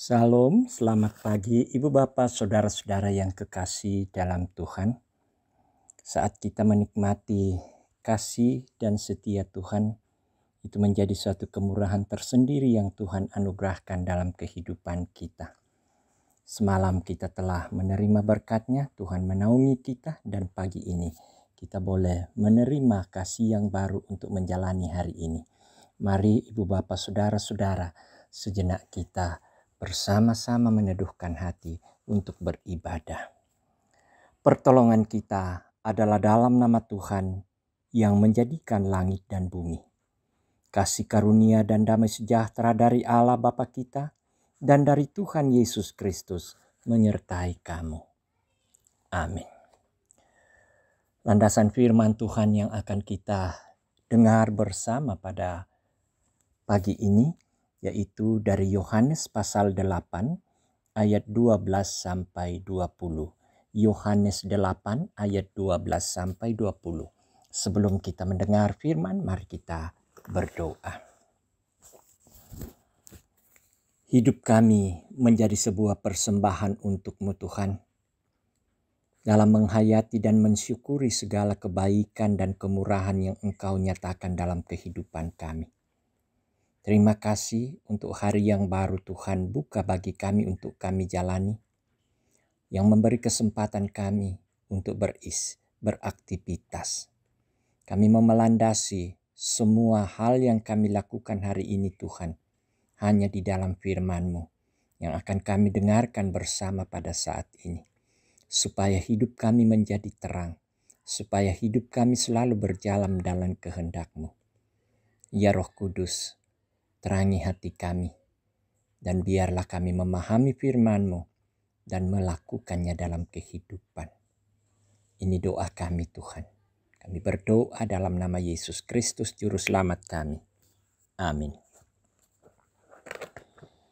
Salam, selamat pagi Ibu Bapak, Saudara-saudara yang kekasih dalam Tuhan. Saat kita menikmati kasih dan setia Tuhan, itu menjadi suatu kemurahan tersendiri yang Tuhan anugerahkan dalam kehidupan kita. Semalam kita telah menerima berkat-Nya, Tuhan menaungi kita, dan pagi ini kita boleh menerima kasih yang baru untuk menjalani hari ini. Mari Ibu Bapak, Saudara-saudara, sejenak kita bersama-sama meneduhkan hati untuk beribadah. Pertolongan kita adalah dalam nama Tuhan yang menjadikan langit dan bumi. Kasih karunia dan damai sejahtera dari Allah Bapa kita dan dari Tuhan Yesus Kristus menyertai kamu. Amin. Landasan firman Tuhan yang akan kita dengar bersama pada pagi ini yaitu dari Yohanes pasal 8 ayat 12 sampai 20. Yohanes 8 ayat 12 sampai 20. Sebelum kita mendengar firman, mari kita berdoa. Hidup kami menjadi sebuah persembahan untuk-Mu Tuhan. Dalam menghayati dan mensyukuri segala kebaikan dan kemurahan yang Engkau nyatakan dalam kehidupan kami. Terima kasih untuk hari yang baru Tuhan buka bagi kami untuk kami jalani. Yang memberi kesempatan kami untuk beraktivitas. Kami memelandasi semua hal yang kami lakukan hari ini Tuhan. Hanya di dalam firman-Mu yang akan kami dengarkan bersama pada saat ini. Supaya hidup kami menjadi terang. Supaya hidup kami selalu berjalan dalam kehendak-Mu. Ya Roh Kudus, terangi hati kami, dan biarlah kami memahami firman-Mu dan melakukannya dalam kehidupan. Ini doa kami Tuhan. Kami berdoa dalam nama Yesus Kristus Juru Selamat kami. Amin.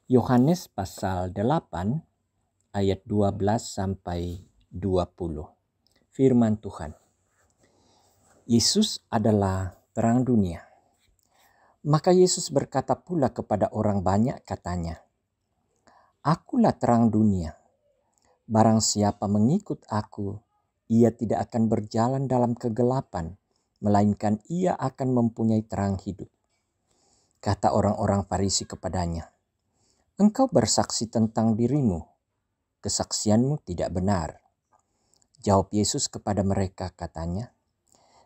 Yohanes pasal 8 ayat 12 sampai 20. Firman Tuhan. Yesus adalah terang dunia. Maka Yesus berkata pula kepada orang banyak katanya, Akulah terang dunia. Barang siapa mengikut aku, ia tidak akan berjalan dalam kegelapan, melainkan ia akan mempunyai terang hidup. Kata orang-orang Farisi kepadanya, Engkau bersaksi tentang dirimu, kesaksianmu tidak benar. Jawab Yesus kepada mereka katanya,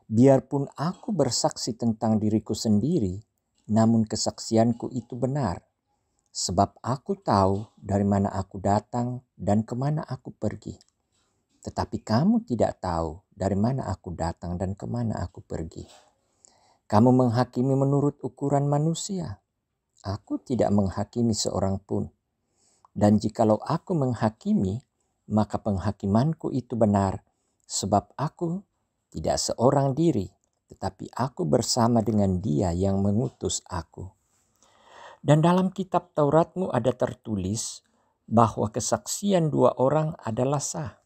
Biarpun aku bersaksi tentang diriku sendiri, namun kesaksianku itu benar. Sebab aku tahu dari mana aku datang dan kemana aku pergi. Tetapi kamu tidak tahu dari mana aku datang dan kemana aku pergi. Kamu menghakimi menurut ukuran manusia. Aku tidak menghakimi seorang pun. Dan jikalau aku menghakimi, maka penghakimanku itu benar. Sebab aku tidak seorang diri, tetapi aku bersama dengan Dia yang mengutus aku. Dan dalam kitab Taurat-Mu ada tertulis bahwa kesaksian dua orang adalah sah.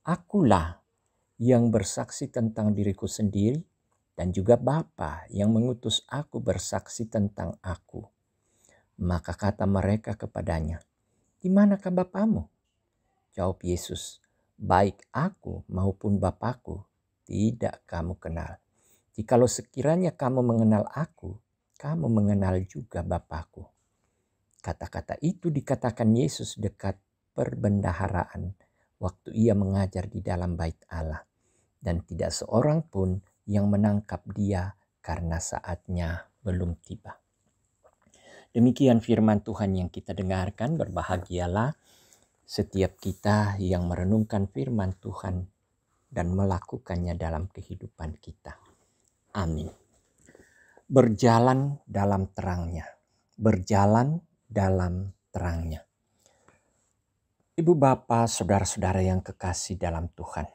Akulah yang bersaksi tentang diriku sendiri dan juga Bapa yang mengutus aku bersaksi tentang aku. Maka kata mereka kepadanya, Di manakah Bapamu? Jawab Yesus, baik aku maupun Bapakku tidak kamu kenal. Jikalau sekiranya kamu mengenal aku, kamu mengenal juga Bapakku. Kata-kata itu dikatakan Yesus dekat perbendaharaan waktu ia mengajar di dalam bait Allah. Dan tidak seorang pun yang menangkap dia karena saatnya belum tiba. Demikian firman Tuhan yang kita dengarkan. Berbahagialah setiap kita yang merenungkan firman Tuhan dan melakukannya dalam kehidupan kita. Amin. Berjalan dalam terangnya. Berjalan dalam terangnya. Ibu Bapa, saudara-saudara yang kekasih dalam Tuhan.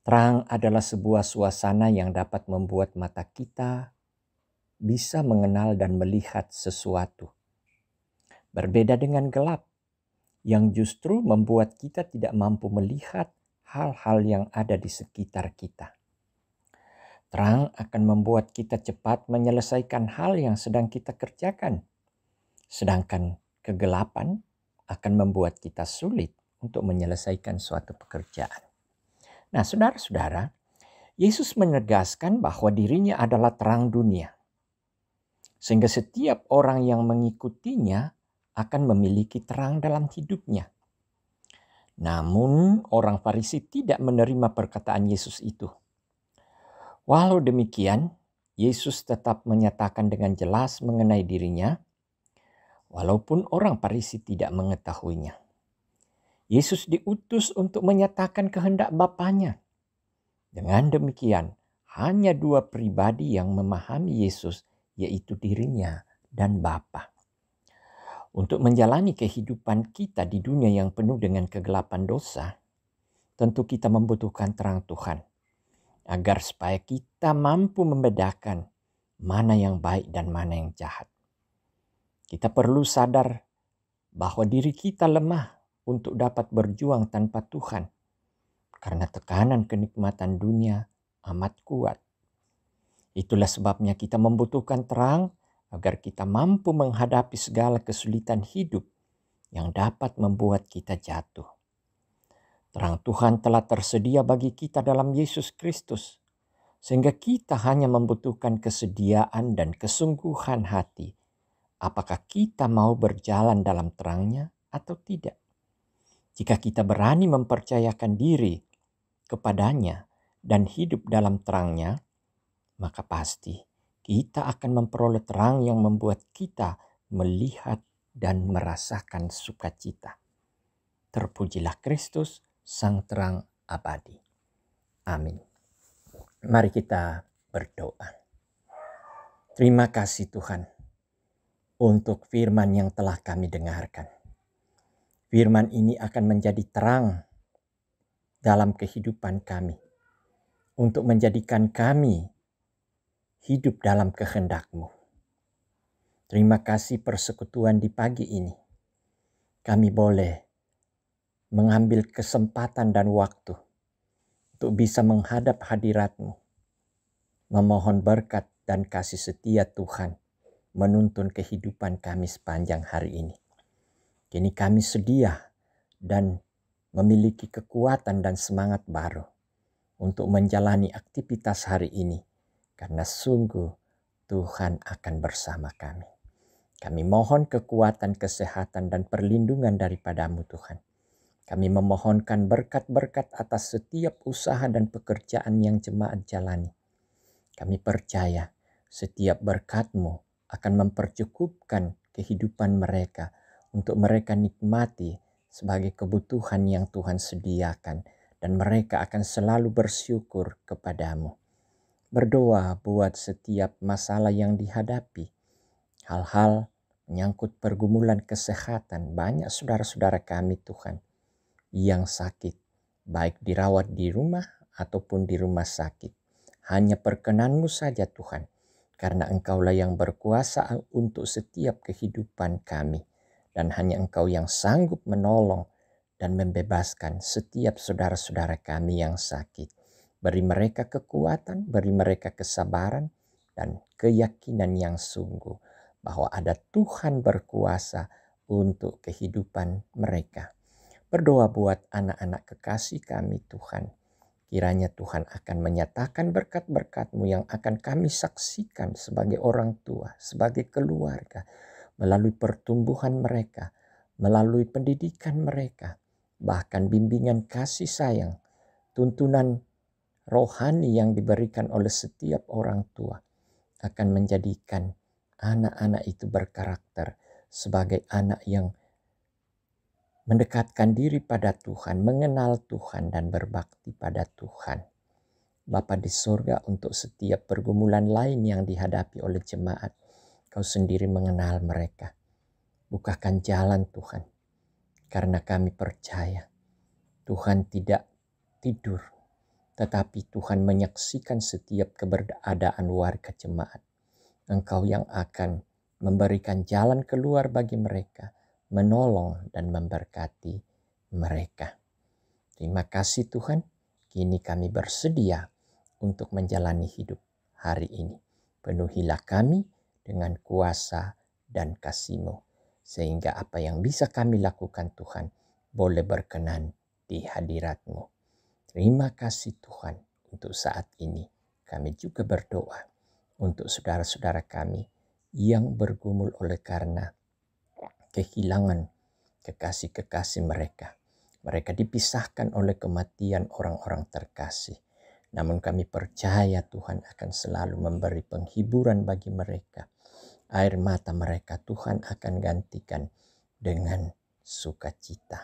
Terang adalah sebuah suasana yang dapat membuat mata kita bisa mengenal dan melihat sesuatu. Berbeda dengan gelap yang justru membuat kita tidak mampu melihat hal-hal yang ada di sekitar kita. Terang akan membuat kita cepat menyelesaikan hal yang sedang kita kerjakan. Sedangkan kegelapan akan membuat kita sulit untuk menyelesaikan suatu pekerjaan. Nah, saudara-saudara, Yesus menegaskan bahwa dirinya adalah terang dunia. Sehingga setiap orang yang mengikutinya akan memiliki terang dalam hidupnya. Namun orang Farisi tidak menerima perkataan Yesus itu. Walau demikian, Yesus tetap menyatakan dengan jelas mengenai dirinya, walaupun orang Farisi tidak mengetahuinya. Yesus diutus untuk menyatakan kehendak Bapanya. Dengan demikian, hanya dua pribadi yang memahami Yesus, yaitu dirinya dan Bapa. Untuk menjalani kehidupan kita di dunia yang penuh dengan kegelapan dosa, tentu kita membutuhkan terang Tuhan. Agar supaya kita mampu membedakan mana yang baik dan mana yang jahat. Kita perlu sadar bahwa diri kita lemah untuk dapat berjuang tanpa Tuhan. Karena tekanan kenikmatan dunia amat kuat. Itulah sebabnya kita membutuhkan terang agar kita mampu menghadapi segala kesulitan hidup yang dapat membuat kita jatuh. Terang Tuhan telah tersedia bagi kita dalam Yesus Kristus, sehingga kita hanya membutuhkan kesediaan dan kesungguhan hati. Apakah kita mau berjalan dalam terangnya atau tidak? Jika kita berani mempercayakan diri kepadanya dan hidup dalam terangnya, maka pasti kita akan memperoleh terang yang membuat kita melihat dan merasakan sukacita. Terpujilah Kristus, Sang Terang Abadi. Amin. Mari kita berdoa. Terima kasih Tuhan untuk firman yang telah kami dengarkan. Firman ini akan menjadi terang dalam kehidupan kami, untuk menjadikan kami hidup dalam kehendak-Mu. Terima kasih persekutuan di pagi ini. Kami boleh mengambil kesempatan dan waktu untuk bisa menghadap hadirat-Mu. Memohon berkat dan kasih setia Tuhan menuntun kehidupan kami sepanjang hari ini. Kini kami sedia dan memiliki kekuatan dan semangat baru untuk menjalani aktivitas hari ini. Karena sungguh Tuhan akan bersama kami. Kami mohon kekuatan, kesehatan, dan perlindungan daripada-Mu Tuhan. Kami memohonkan berkat-berkat atas setiap usaha dan pekerjaan yang jemaat jalani. Kami percaya setiap berkat-Mu akan mempercukupkan kehidupan mereka untuk mereka nikmati sebagai kebutuhan yang Tuhan sediakan. Dan mereka akan selalu bersyukur kepada-Mu. Berdoa buat setiap masalah yang dihadapi. Hal-hal menyangkut pergumulan kesehatan. Banyak saudara-saudara kami Tuhan yang sakit. Baik dirawat di rumah ataupun di rumah sakit. Hanya perkenan-Mu saja Tuhan. Karena Engkaulah yang berkuasa untuk setiap kehidupan kami. Dan hanya Engkau yang sanggup menolong dan membebaskan setiap saudara-saudara kami yang sakit. Beri mereka kekuatan, beri mereka kesabaran dan keyakinan yang sungguh bahwa ada Tuhan berkuasa untuk kehidupan mereka. Berdoa buat anak-anak kekasih kami Tuhan. Kiranya Tuhan akan menyatakan berkat-berkat-Mu yang akan kami saksikan sebagai orang tua, sebagai keluarga, melalui pertumbuhan mereka, melalui pendidikan mereka, bahkan bimbingan kasih sayang, tuntunan rohani yang diberikan oleh setiap orang tua akan menjadikan anak-anak itu berkarakter sebagai anak yang mendekatkan diri pada Tuhan, mengenal Tuhan dan berbakti pada Tuhan. Bapa di surga, untuk setiap pergumulan lain yang dihadapi oleh jemaat, Kau sendiri mengenal mereka. Bukakan jalan Tuhan, karena kami percaya Tuhan tidak tidur, tetapi Tuhan menyaksikan setiap keberadaan warga jemaat. Engkau yang akan memberikan jalan keluar bagi mereka, menolong dan memberkati mereka. Terima kasih Tuhan, kini kami bersedia untuk menjalani hidup hari ini. Penuhilah kami dengan kuasa dan kasih-Mu. sehingga apa yang bisa kami lakukan Tuhan boleh berkenan di hadirat-Mu. Terima kasih Tuhan untuk saat ini. Kami juga berdoa untuk saudara-saudara kami yang bergumul oleh karena kehilangan kekasih-kekasih mereka. Mereka dipisahkan oleh kematian orang-orang terkasih. Namun kami percaya Tuhan akan selalu memberi penghiburan bagi mereka. Air mata mereka Tuhan akan gantikan dengan sukacita.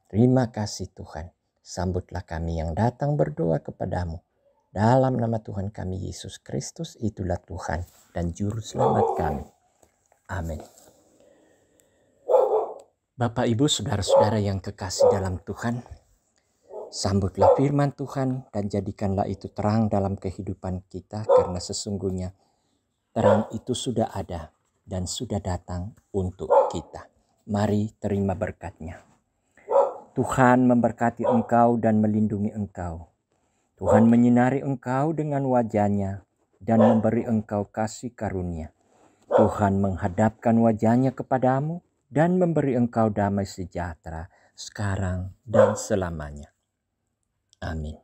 Terima kasih Tuhan. Sambutlah kami yang datang berdoa kepadamu. Dalam nama Tuhan kami Yesus Kristus, itulah Tuhan dan Juru Selamat kami. Amin. Bapak, Ibu, saudara-saudara yang kekasih dalam Tuhan, sambutlah firman Tuhan dan jadikanlah itu terang dalam kehidupan kita, karena sesungguhnya terang itu sudah ada dan sudah datang untuk kita. Mari terima berkat-Nya. Tuhan memberkati engkau dan melindungi engkau. Tuhan menyinari engkau dengan wajah-Nya dan memberi engkau kasih karunia. Tuhan menghadapkan wajah-Nya kepadamu dan memberi engkau damai sejahtera sekarang dan selamanya. Amin.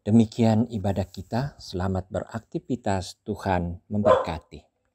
Demikian ibadah kita. Selamat beraktivitas. Tuhan memberkati.